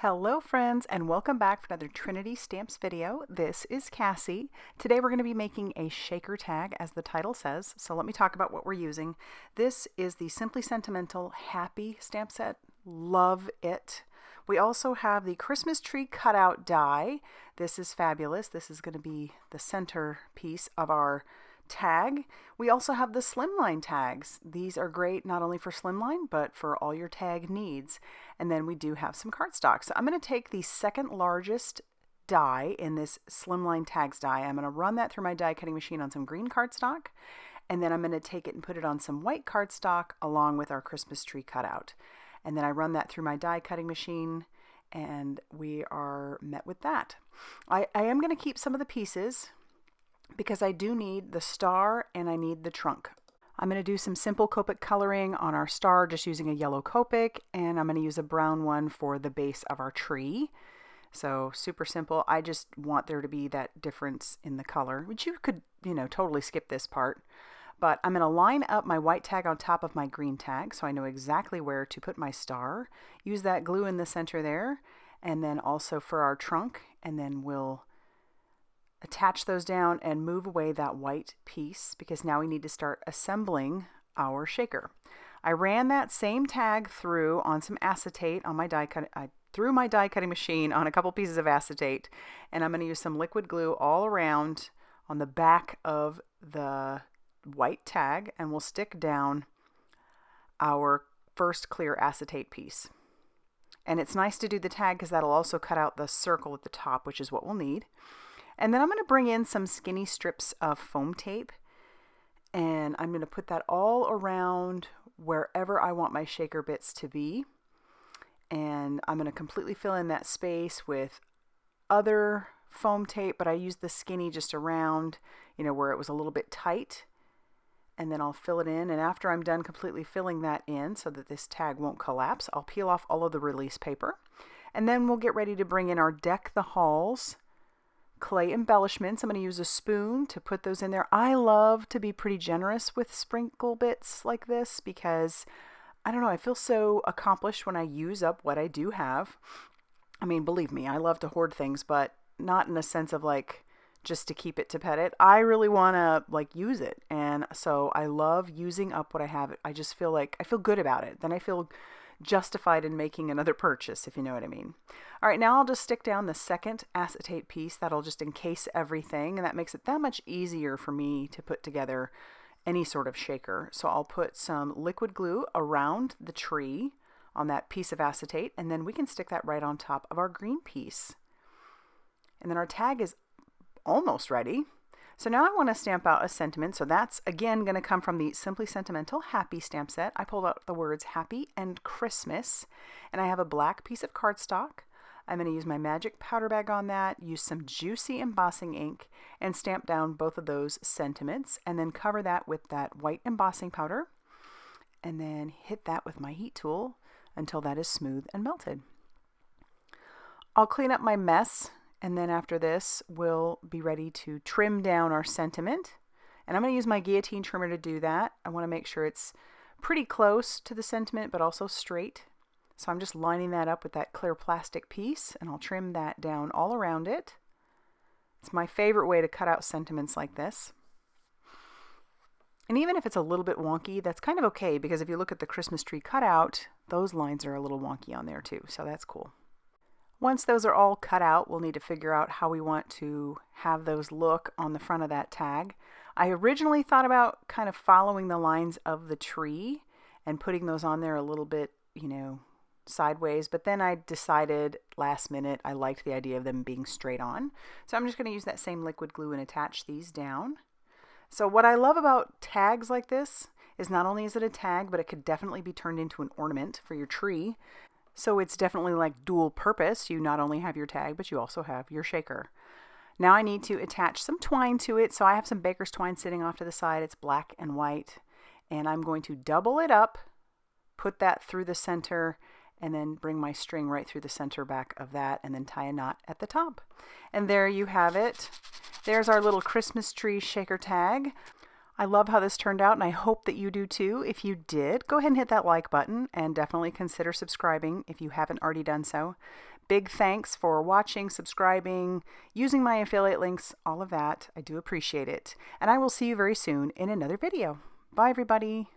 Hello friends, and welcome back for another Trinity Stamps video. This is Cassie. Today we're going to be making a shaker tag as the title says, so let me talk about what we're using. This is the Simply Sentimental Happy stamp set. Love it. We also have the Christmas tree cutout die. This is fabulous. This is going to be the center piece of our tag. We also have the Slimline tags. These are great not only for Slimline but for all your tag needs. And then we do have some cardstock. So I'm going to take the second largest die in this Slimline tags die. I'm going to run that through my die cutting machine on some green cardstock, and then I'm going to take it and put it on some white cardstock along with our Christmas tree cutout. And then I run that through my die cutting machine and we are met with that. I am going to keep some of the pieces because I do need the star and I need the trunk. I'm going to do some simple Copic coloring on our star just using a yellow Copic, and I'm going to use a brown one for the base of our tree. So super simple. I just want there to be that difference in the color, which you could, totally skip this part. But I'm going to line up my white tag on top of my green tag so I know exactly where to put my star. Use that glue in the center there, and then also for our trunk, and then we'll attach those down and move away that white piece because now we need to start assembling our shaker. I ran that same tag through on some acetate on my die cut. I threw my die cutting machine on a couple pieces of acetate, and I'm going to use some liquid glue all around on the back of the white tag, and we'll stick down our first clear acetate piece. And it's nice to do the tag because that'll also cut out the circle at the top, which is what we'll need. And then I'm going to bring in some skinny strips of foam tape, and I'm going to put that all around wherever I want my shaker bits to be. And I'm going to completely fill in that space with other foam tape, but I used the skinny just around, where it was a little bit tight. And then I'll fill it in, and after I'm done completely filling that in so that this tag won't collapse, I'll peel off all of the release paper. And then we'll get ready to bring in our Deck the Halls clay embellishments. I'm going to use a spoon to put those in there. I love to be pretty generous with sprinkle bits like this because, I don't know, I feel so accomplished when I use up what I do have. I mean, believe me, I love to hoard things, but not in a sense of like just to keep it to pet it. I really want to use it. And so I love using up what I have. I just feel like I feel good about it. Then I feel justified in making another purchase, if you know what I mean. All right, now I'll just stick down the second acetate piece. That'll just encase everything, and that makes it that much easier for me to put together any sort of shaker. So I'll put some liquid glue around the tree on that piece of acetate, and then we can stick that right on top of our green piece. And then our tag is almost ready. So now I want to stamp out a sentiment. So that's again going to come from the Simply Sentimental Happy stamp set. I pulled out the words Happy and Christmas, and I have a black piece of cardstock. I'm going to use my magic powder bag on that, use some juicy embossing ink, and stamp down both of those sentiments, and then cover that with that white embossing powder, and then hit that with my heat tool until that is smooth and melted. I'll clean up my mess, and then after this, we'll be ready to trim down our sentiment. And I'm going to use my guillotine trimmer to do that. I want to make sure it's pretty close to the sentiment, but also straight. So I'm just lining that up with that clear plastic piece, and I'll trim that down all around it. It's my favorite way to cut out sentiments like this. And even if it's a little bit wonky, that's kind of okay, because if you look at the Christmas tree cutout, those lines are a little wonky on there too, so that's cool. Once those are all cut out, we'll need to figure out how we want to have those look on the front of that tag. I originally thought about kind of following the lines of the tree and putting those on there a little bit, sideways, but then I decided last minute I liked the idea of them being straight on. So I'm just going to use that same liquid glue and attach these down. So what I love about tags like this is not only is it a tag, but it could definitely be turned into an ornament for your tree. So it's definitely like dual purpose. You not only have your tag, but you also have your shaker. Now I need to attach some twine to it. So I have some baker's twine sitting off to the side. It's black and white. And I'm going to double it up, put that through the center, and then bring my string right through the center back of that, and then tie a knot at the top. And there you have it. There's our little Christmas tree shaker tag. I love how this turned out, and I hope that you do too. If you did, go ahead and hit that like button, and definitely consider subscribing if you haven't already done so. Big thanks for watching, subscribing, using my affiliate links, all of that. I do appreciate it. And I will see you very soon in another video. Bye, everybody.